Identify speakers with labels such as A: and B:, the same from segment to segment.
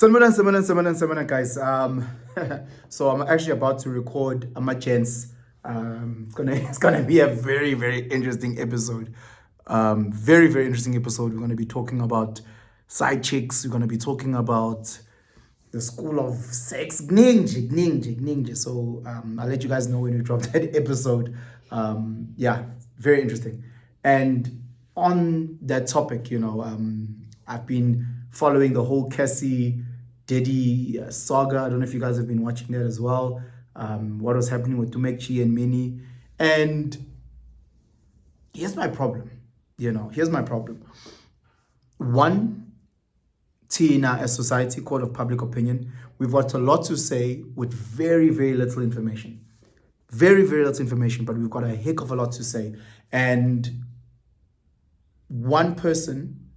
A: Samanan, guys. So I'm actually about to record Amagents. It's gonna be a very, very interesting episode. Very, very interesting episode. We're gonna be talking about side chicks. We're gonna be talking about the school of sex. Ninja. So I'll let you guys know when we drop that episode. Yeah, very interesting. And on that topic, I've been following the whole Cassie Diddy saga. I don't know if you guys have been watching that as well. What was happening with Tumekchi and Minnie. And here's my problem. Here's my problem. One, Tina, a society court of public opinion, we've got a lot to say with very, very little information. Very, very little information, but we've got a heck of a lot to say. And one person,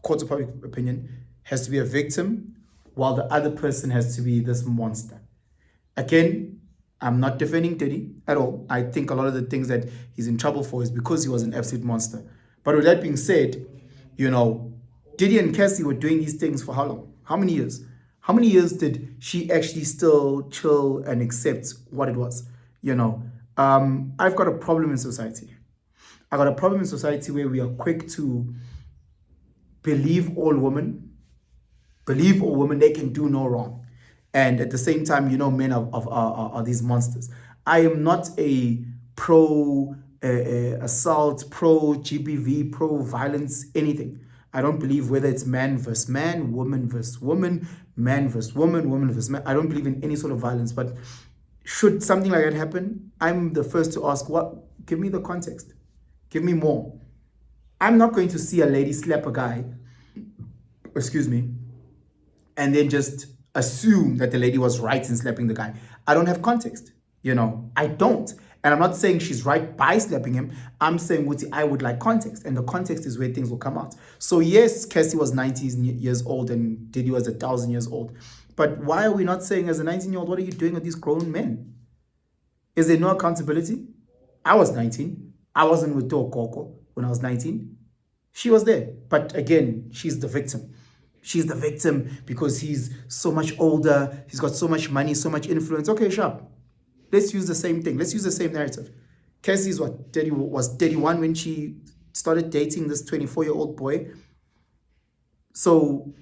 A: court of public opinion, has to be a victim, while the other person has to be this monster. Again, I'm not defending Diddy at all. I think a lot of the things that he's in trouble for is because he was an absolute monster. But with that being said, Diddy and Cassie were doing these things for how long? How many years? How many years did she actually still chill and accept what it was? I've got a problem in society. I've got a problem in society where we are quick to believe all women, they can do no wrong. And at the same time, men are these monsters. I am not a pro assault, pro GBV, pro violence, anything. I don't believe whether it's man versus man, woman versus woman, man versus woman, woman versus man. I don't believe in any sort of violence. But should something like that happen, I'm the first to ask, give me the context. Give me more. I'm not going to see a lady slap a guy, and then just assume that the lady was right in slapping the guy. I don't have context, I don't. And I'm not saying she's right by slapping him. I'm saying, Wuti, I would like context. And the context is where things will come out. So yes, Cassie was 90 years old and Diddy was 1,000 years old. But why are we not saying as a 19-year-old, what are you doing with these grown men? Is there no accountability? I was 19. I wasn't with Koko when I was 19. She was there. But again, she's the victim. She's the victim because he's so much older. He's got so much money, so much influence. Okay, sharp. Let's use the same thing. Let's use the same narrative. Cassie's was 31 when she started dating this 24-year-old boy. So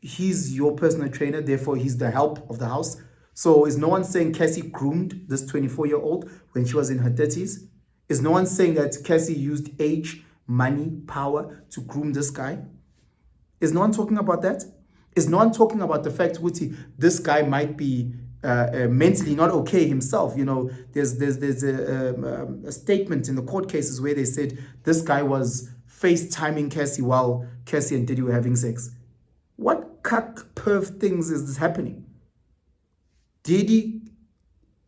A: he's your personal trainer, therefore he's the help of the house. So is no one saying Cassie groomed this 24-year-old when she was in her 30s? Is no one saying that Cassie used age, money, power to groom this guy? Is no one talking about that? Is no one talking about the fact, Wuti, this guy might be mentally not okay himself? There's a statement in the court cases where they said this guy was FaceTiming Cassie while Cassie and Diddy were having sex. What cuck perv things is this happening? Diddy,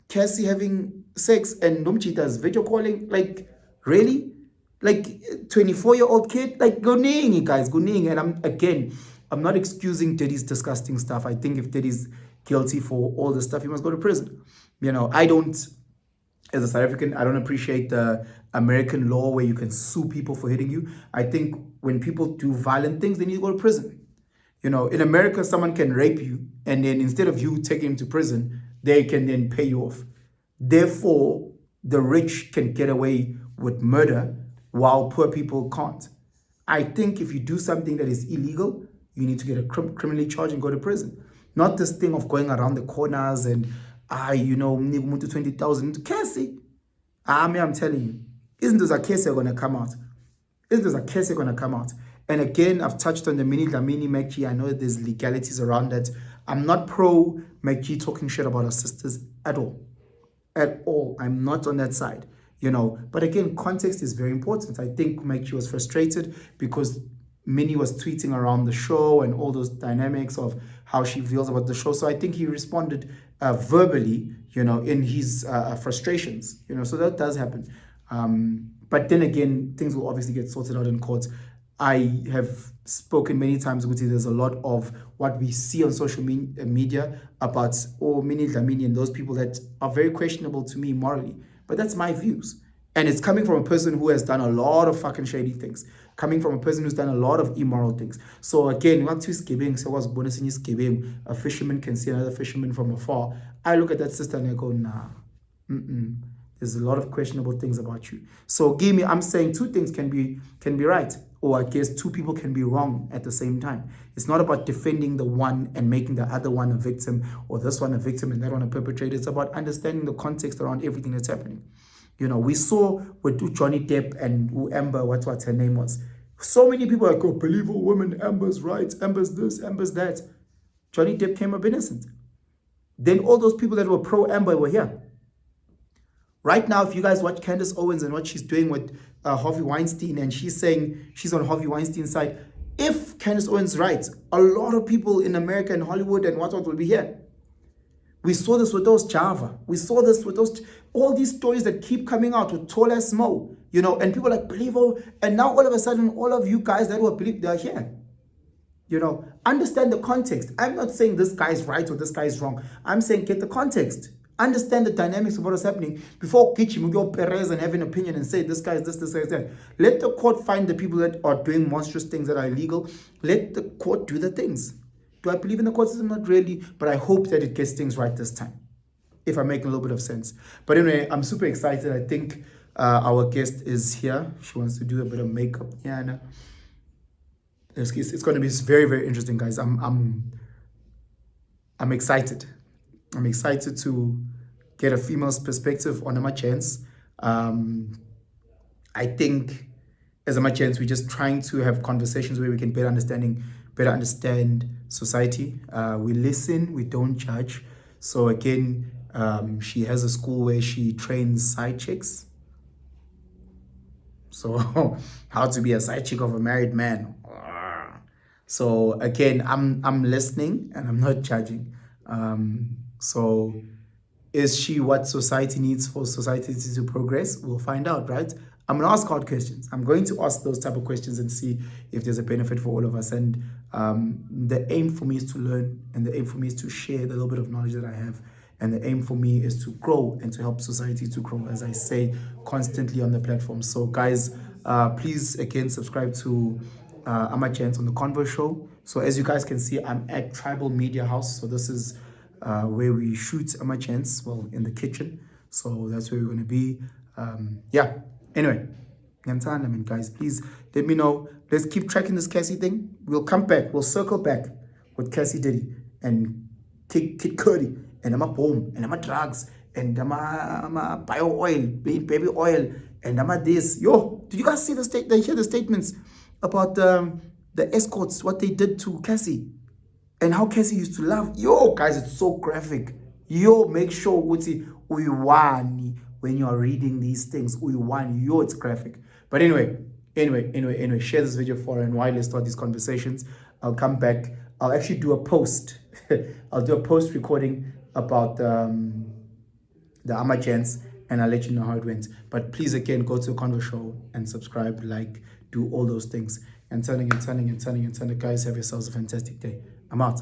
A: Cassie having sex and Nomchita's video calling? Like, really? Like 24-year-old kid? Like, go guys, go. And I'm not excusing Diddy's disgusting stuff. I think if Diddy's guilty for all the stuff, he must go to prison. I don't, as a South African, I don't appreciate the American law where you can sue people for hitting you. I think when people do violent things, they need to go to prison. In America, someone can rape you, and then instead of you taking him to prison, they can then pay you off. Therefore, the rich can get away with murder while poor people can't. I think if you do something that is illegal, you need to get criminally charged and go to prison. Not this thing of going around the corners and, 20,000. Cassie, I'm telling you, isn't there a case going to come out? And again, I've touched on the Mini Dlamini Mekchi. I know there's legalities around that. I'm not pro Mekchi talking shit about her sisters at all. At all. I'm not on that side. But again, context is very important. I think Mekchi was frustrated because Minnie was tweeting around the show and all those dynamics of how she feels about the show. So I think he responded verbally, in his frustrations, so that does happen. But then again, things will obviously get sorted out in court. I have spoken many times, Guti, there's a lot of what we see on social media about Minnie Dlamini and those people that are very questionable to me morally. But that's my views. And it's coming from a person who has done a lot of fucking shady things. Coming from a person who's done a lot of immoral things. So again, what to skipping, so what's bonus in skipping? A fisherman can see another fisherman from afar. I look at that sister and I go, nah. There's a lot of questionable things about you. So give me, I'm saying two things can be right. Or I guess two people can be wrong at the same time. It's not about defending the one and making the other one a victim, or this one a victim and that one a perpetrator. It's about understanding the context around everything that's happening. You know, we saw with Johnny Depp and Amber, what her name was. So many people are like, oh, believe all women, Amber's right, Amber's this, Amber's that. Johnny Depp came up innocent. Then all those people that were pro-Amber were here. Right now, if you guys watch Candace Owens and what she's doing with Harvey Weinstein, and she's saying she's on Harvey Weinstein's side, if Candace Owens is right, a lot of people in America and Hollywood and what will be here. We saw this with those Java. We saw this with those, all these stories that keep coming out with Tola Smo, you know, and people like, believe all, and now all of a sudden, all of you guys that were believe they're here. You know, understand the context. I'm not saying this guy's right or this guy's wrong. I'm saying get the context. Understand the dynamics of what is happening before Kichi, Miguel Perez, and have an opinion and say this guy is this guy is that. Let the court find the people that are doing monstrous things that are illegal. Let the court do the things. Do I believe in the court system? Not really, but I hope that it gets things right this time, if I'm making a little bit of sense. But anyway, I'm super excited. I think our guest is here. She wants to do a bit of makeup. Yeah, no. It's going to be very, very interesting, guys. I'm excited. I'm excited to get a female's perspective on Amagents. I think as Amagents, we're just trying to have conversations where we can better understand society. We listen, we don't judge. So again, she has a school where she trains side chicks. So how to be a side chick of a married man. So again, I'm listening and I'm not judging. So is she what society needs for society to progress? We'll find out, right? I'm going to ask hard questions. I'm going to ask those type of questions and see if there's a benefit for all of us. And the aim for me is to learn, and the aim for me is to share the little bit of knowledge that I have. And the aim for me is to grow and to help society to grow, as I say constantly on the platform. So guys, please again subscribe to Amagents on the Convo Show. So as you guys can see, I'm at Tribal Media House. So this is where we shoot Amagents, well, in the kitchen. So that's where we're going to be. Yeah. Anyway, guys, please let me know. Let's keep tracking this Cassie thing. We'll come back. We'll circle back with Cassie Diddy and Kid Cudi and I'm a boom and I'm a drugs and I'm a bio oil, baby oil, and I'm a this. Yo, did you guys see hear the statements about the escorts, what they did to Cassie and how Cassie used to love? Yo, guys, it's so graphic. Yo, make sure uyuwani when you are reading these things. Uyuwani, yo, it's graphic. But anyway, share this video for and while let's start these conversations. I'll come back. I'll actually do a post. I'll do a post recording about the Amagents, and I'll let you know how it went. But please, again, go to the Convo Show and subscribe, like, do all those things. And turning. Guys, have yourselves a fantastic day. I'm out.